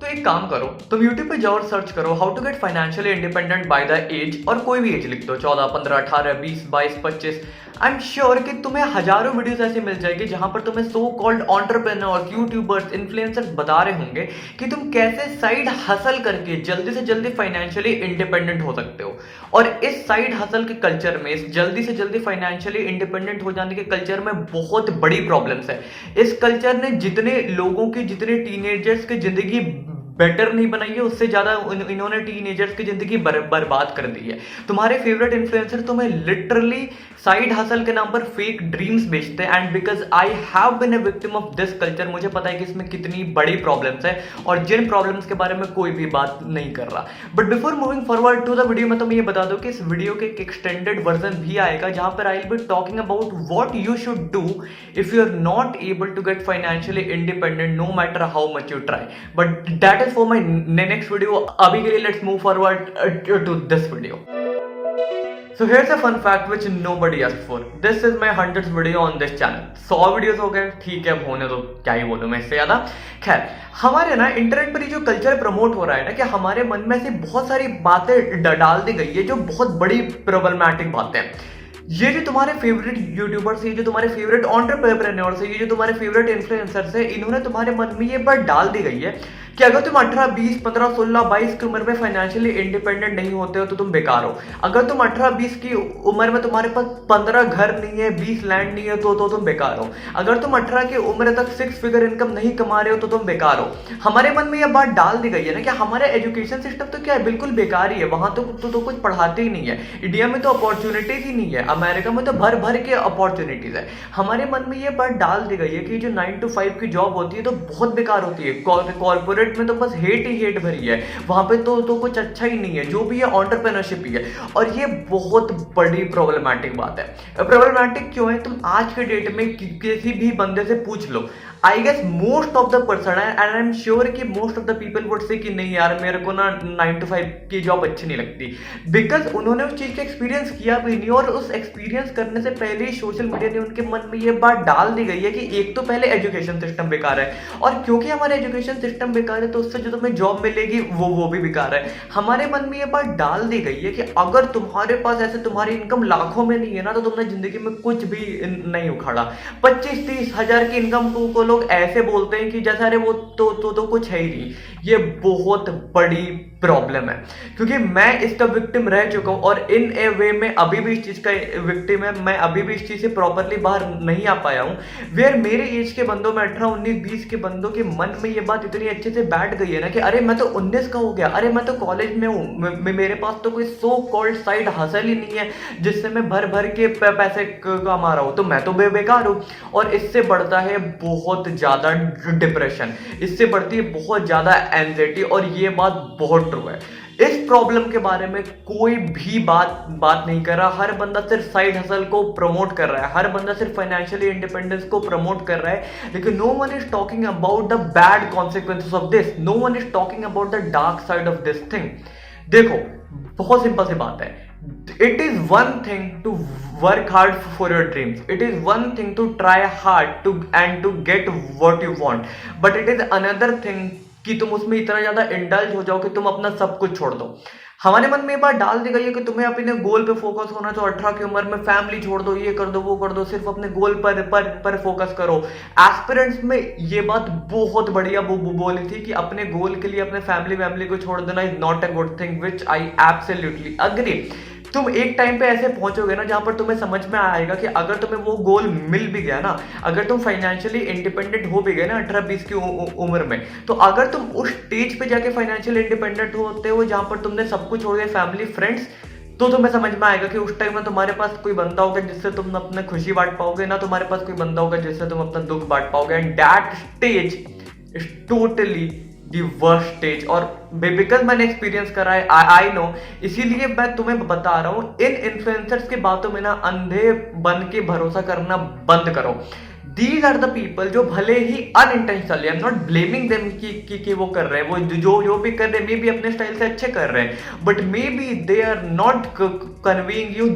तो एक काम करो, तुम YouTube पे जाओ और सर्च करो how to get financially independent by the age, और कोई भी एज लिख दो, 14, 15, 18, 20, 22, 25। आई एम श्योर कि तुम्हें हजारों वीडियोस ऐसे मिल जाएगी जहां पर तुम्हें so called entrepreneurs, YouTubers, influencers बता रहे होंगे कि तुम कैसे साइड हसल करके जल्दी से जल्दी फाइनेंशियली इंडिपेंडेंट हो सकते हो। और इस साइड हसल के कल्चर में, इस जल्दी से जल्दी फाइनेंशियली इंडिपेंडेंट हो जाने के कल्चर में बहुत बड़ी प्रॉब्लम्स है। इस कल्चर ने जितने लोगों की, जितने टीनेजर्स की जिंदगी बेटर नहीं बनाई है, उससे ज्यादा इन्होंने टीनेजर्स की जिंदगी बर्बाद कर दी है। तुम्हारे फेवरेट इन्फ्लुएंसर तुम्हें लिटरली साइड हसल के नाम पर फेक ड्रीम्स बेचते हैं। And because I have been a victim of this culture, मुझे पता है कि इसमें कितनी बड़ी प्रॉब्लम्स है और जिन प्रॉब्लम्स के बारे में कोई भी बात नहीं कर रहा। But before moving forward to the video, मैं तुम्हें ये बता दूं कि इस वीडियो के एक एक्सटेंडेड वर्जन भी आएगा जहां पर I will be talking about what you should do if you are not able to get financially independent no matter how much you try. But that is for my next video. अभी के लिए let's move forward to this video. So here's a fun fact which nobody asked for. This is my 100th video on this channel. 100 videos हो गए, ठीक है, होने तो क्या ही बोलूं मैं इससे ज्यादा। खैर, हमारे ना इंटरनेट पर ये जो कल्चर प्रमोट हो रहा है ना, कि हमारे मन में ऐसी बहुत सारी बातें डाल दी गई है जो बहुत बड़ी प्रॉब्लमैटिक बातें हैं। ये जो तुम्हारे फेवरेट यूट्यूबर्स है, ये जो तुम्हारे फेवरेट एंटरप्रेन्योर्स है, ये जो तुम्हारे फेवरेट इन्फ्लुएंसर्स है, इन्होंने तुम्हारे मन में ये बात डाल दी गई है कि अगर तुम 18, 20, 15, 16, 22 की उम्र में फाइनेंशियली इंडिपेंडेंट नहीं होते हो तो तुम बेकार हो। अगर तुम 18, 20 की उम्र में तुम्हारे पास 15 घर नहीं है, 20 लैंड नहीं है तो तुम बेकार हो। अगर तुम 18 की उम्र तक 6 फिगर इनकम नहीं कमा रहे हो तो तुम बेकार हो। हमारे मन में यह बात डाल दी गई है ना कि हमारा एजुकेशन सिस्टम तो क्या है, बिल्कुल बेकार ही है, वहां तो कुछ पढ़ाते ही नहीं है। इंडिया में तो अपॉर्चुनिटीज ही नहीं है, अमेरिका में तो भर भर के अपॉर्चुनिटीज है। हमारे मन में यह बात डाल दी गई है कि जो 9 to 5 की जॉब होती है तो बहुत बेकार होती है। कॉर्पोरेट में तो बस हेट ही हेट भरी है, वहां पे तो कुछ अच्छा ही नहीं है, जो भी है एंटरप्रेन्योरशिप ही है। और ये बहुत बड़ी प्रॉब्लमैटिक बात है। प्रॉब्लमैटिक क्यों है, तुम आज के डेट में किसी भी बंदे से पूछ लो, I guess most of the person and I am sure कि most of the people would say कि नहीं यार, मेरे को ना 9 to 5 की जॉब अच्छी नहीं लगती, बिकॉज उन्होंने उस चीज का एक्सपीरियंस किया भी नहीं। और उस एक्सपीरियंस करने से पहले ही सोशल मीडिया ने उनके मन में ये बात डाल दी गई है कि एक तो पहले एजुकेशन सिस्टम बेकार है, और क्योंकि हमारा एजुकेशन सिस्टम बेकार है तो उससे जो तुम्हें जॉब मिलेगी वो भी बेकार है। हमारे मन में ये बात डाल दी गई है कि अगर तुम्हारे पास ऐसे तुम्हारी इनकम लाखों में नहीं है ना तो तुमने जिंदगी में कुछ भी नहीं उखाड़ा। 25-30 हजार की इनकम को लोग ऐसे बोलते हैं कि जैसे अरे वो तो कुछ है ही नहीं। ये बहुत बड़ी प्रॉब्लम है, क्योंकि मैं इसका विक्टिम रह चुका हूं और इन ए वे में अभी भी इस चीज का विक्टिम है। मैं अभी भी इस चीज से प्रॉपरली बाहर नहीं आ पाया हूं, वेयर मेरे एज के बंदों में 18, 19, 20 के बंदों के मन में ये बात इतनी अच्छे से बैठ गई है ना कि अरे मैं तो 19 का हो गया, अरे मैं तो कॉलेज में हूं, मेरे पास तो कोई सो कॉल्ड साइड हसल ही नहीं है जिससे मैं भर भर के पैसे कमा रहा हूं, तो मैं तो बेकार हूं। और इससे बढ़ता है बहुत ज्यादा डिप्रेशन, इससे बढ़ती है बहुत ज्यादा एंजाइटी, और ये बात बहुत ट्रू है। इस प्रॉब्लम के बारे में कोई भी बात नहीं कर रहा। हर बंदा सिर्फ साइड हसल को प्रमोट कर रहा है, हर बंदा सिर्फ फाइनेंशियली इंडिपेंडेंस को प्रमोट कर रहा है, लेकिन no one is talking about the bad consequences of this, no one is talking about the dark side of this thing. देखो, बहुत सिंपल सी बात है, it is one thing to work hard for your dreams, it is one thing to try hard to get what you want, but it is another thing कि तुम उसमें इतना ज्यादा indulge हो जाओ कि तुम अपना सब कुछ छोड़ दो। हमारे मन में ये बात डाल दी गई है कि तुम्हें अपने गोल पे फोकस होना, तो 18 की उम्र में फैमिली छोड़ दो, ये कर दो, वो कर दो, सिर्फ अपने गोल पर फोकस करो। एस्पिरेंट्स में ये बात बहुत बढ़िया बोली थी कि अपने गोल के लिए अपने फैमिली को छोड़ देना is not a good thing, which I absolutely agree. तुम एक टाइम पे ऐसे पहुंचोगे ना जहां पर तुम्हें समझ में आएगा कि अगर तुम्हें वो गोल मिल भी गया ना, अगर तुम फाइनेंशियली इंडिपेंडेंट हो भी गए ना 18-20 की उम्र में, तो अगर तुम उस स्टेज पे जाके फाइनेंशियली इंडिपेंडेंट होते हो जहां पर तुमने सब कुछ छोड़ दिया, फैमिली, फ्रेंड्स, तो तुम्हें समझ में आएगा कि उस टाइम में तुम्हारे पास कोई बंदा होगा जिससे तुम अपने खुशी बांट पाओगे, ना तुम्हारे पास कोई बंदा होगा जिससे तुम अपना दुख बांट पाओगे। And that stage is totally the worst stage. और बिकॉज मैंने एक्सपीरियंस करा है, आई नो, इसीलिए मैं तुम्हें बता रहा हूं, इन इन्फ्लुएंसर्स की बातों में ना अंधे बन के भरोसा करना बंद करो। दीज आर द पीपल जो भले ही unintentionally, I am not blaming them कि वो कर रहे हैं, वो जो भी कर रहे हैं मे बी अपने स्टाइल से अच्छे कर रहे हैं, but may be they are not conveying you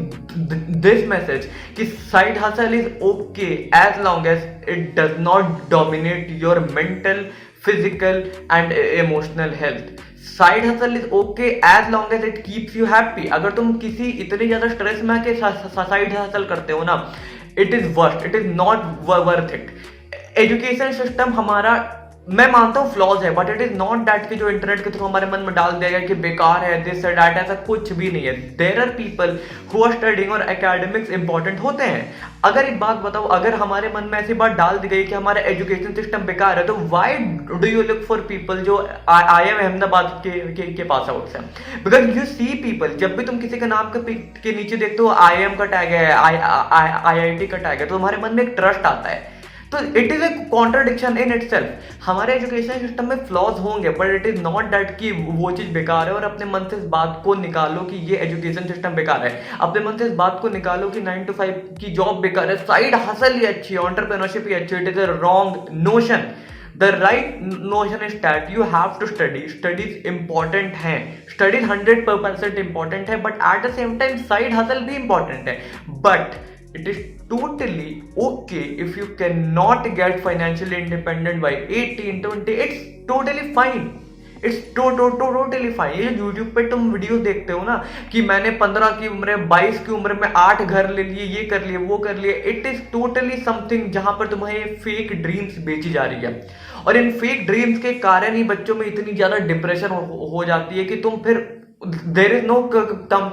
this message कि side hustle is okay as long as it does not dominate your mental, physical and emotional health. Side hustle is okay as long as it keeps you happy. अगर तुम किसी इतनी ज्यादा stress में आके side hustle करते हो ना, it is worst, it is not worth it. Education system हमारा, मैं मानता हूँ फ्लॉज है, but it is not that कि जो इंटरनेट के थ्रू हमारे मन में डाल दिया गया कि बेकार है, दिस है दैट, ऐसा कुछ भी नहीं है. There are people who are studying और एकेडमिक्स इंपॉर्टेंट होते हैं. अगर एक बात बताओ, अगर हमारे मन में ऐसी बात डाल दी गई कि हमारा एजुकेशन सिस्टम बेकार है, तो why do you look for people जो IIM अहमदाबाद के पास आउट से? बिकॉज यू सी पीपल, जब भी तुम किसी का नाम के नीचे देखते हो IIM का टैग है, IIT का टैग है, तो तुम्हारे मन में एक ट्रस्ट आता है. तो it is a contradiction in itself. हमारे एजुकेशन सिस्टम में फ्लॉज होंगे, but it is not that कि वो चीज बेकार है. और अपने मन से इस बात को निकालो कि ये एजुकेशन सिस्टम बेकार है. अपने मन से इस बात को निकालो कि 9 to 5 की जॉब बेकार है, साइड हसल ही अच्छी है, एंटरप्रेन्योरशिप ही अच्छी है. It is a wrong notion. The right notion is that you have to study. Studies important हैं, studies 100% important है, but at the same time side hustle भी important है. But it is totally okay if you cannot get financially independent by 18, 20. It's totally fine. It's totally fine. ये YouTube पे तुम video देखते हो ना कि मैंने 15 की उम्र, 22 की उम्र में 8 घर ले लिए, ये कर लिए, वो कर लिए. इट इज टोटली समथिंग जहां पर तुम्हें फेक ड्रीम्स बेची जा रही है. और इन फेक ड्रीम्स के कारण ही बच्चों में इतनी ज्यादा डिप्रेशन हो जाती है कि तुम फिर there is no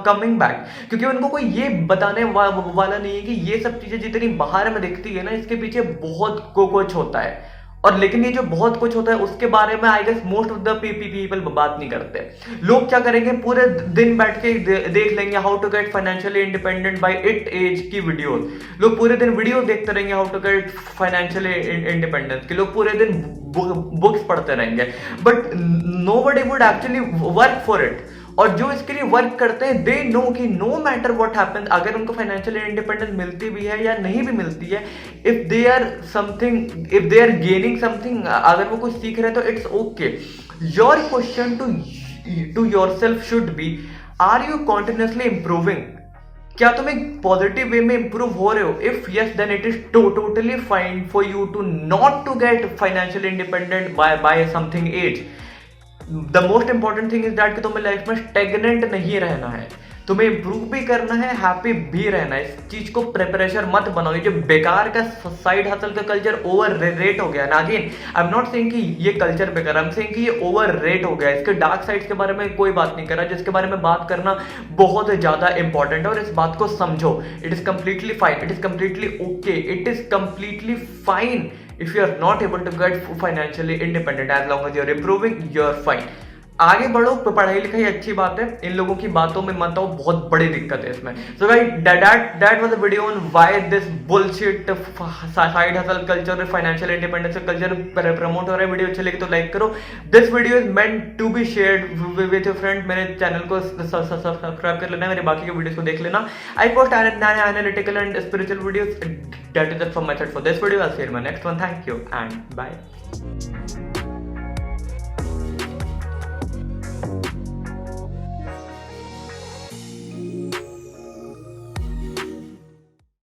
coming back. क्योंकि उनको कोई ये बताने वाला नहीं है कि ये सब चीजें जितनी बाहर में दिखती है ना, इसके पीछे बहुत कुछ होता है. और लेकिन ये जो बहुत कुछ होता है उसके बारे में I guess most of the people बात नहीं करते. लोग क्या करेंगे, पूरे दिन बैठ के देख लेंगे how to get financially independent by it age की वीडियोस. लोग पूरे दिन वीडियो देखते रहेंगे how to get financially independence के. लोग पूरे दिन बुक्स पढ़ते रहेंगे, but nobody would actually work for it. और जो इसके लिए वर्क करते हैं, दे नो कि नो मैटर व्हाट हैपेंस, अगर उनको फाइनेंशियल इंडिपेंडेंस मिलती भी है या नहीं भी मिलती है, if they are gaining something, अगर वो कुछ सीख रहे हैं तो it's okay. Your question to yourself should be, are you continuously improving? क्या तुम एक पॉजिटिव वे में इंप्रूव हो रहे हो? If yes, then it is totally fine for you to not to get financial independent by something age. The most important thing is that कि तुम्हें life में स्टेगनेंट नहीं रहना है, तुम्हें इंप्रूव भी करना है, हैप्पी भी रहना है. इस चीज को प्रेपरेशन मत बनाओ. ये जो बेकार का साइड हसल का कल्चर ओवर रेट हो गया ना, again I am not saying कि ये कल्चर बेकार, आई एम सेइंग कि ये ओवर रेट हो गया. इसके डार्क साइड्स के बारे में कोई बात नहीं कर रहा, जिसके बारे में बात करना बहुत ज्यादा इंपॉर्टेंट है. और इस बात को समझो, it is completely fine, it is completely okay, it is completely fine if you are not able to get financially independent. As long as you are improving, you are fine. आगे बढ़ो, पढ़ाई लिखाई अच्छी बात है, इन लोगों की बातों में मत आओ, बहुत बड़ी दिक्कत है इसमें. So guys, that was a video on why this bullshit side hustle culture और फाइनेंशियल इंडिपेंडेंस कल्चर प्रमोट हो रहा है. वीडियो अच्छी लगी तो लाइक करो. This video is meant to be shared with your friend. मेरे चैनल को सब्सक्राइब कर लेना, मेरे बाकी के वीडियोस को देख लेना. I post analytical and spiritual videos. That is it from my side for this video. I'll see you in my next one. Thank you and bye.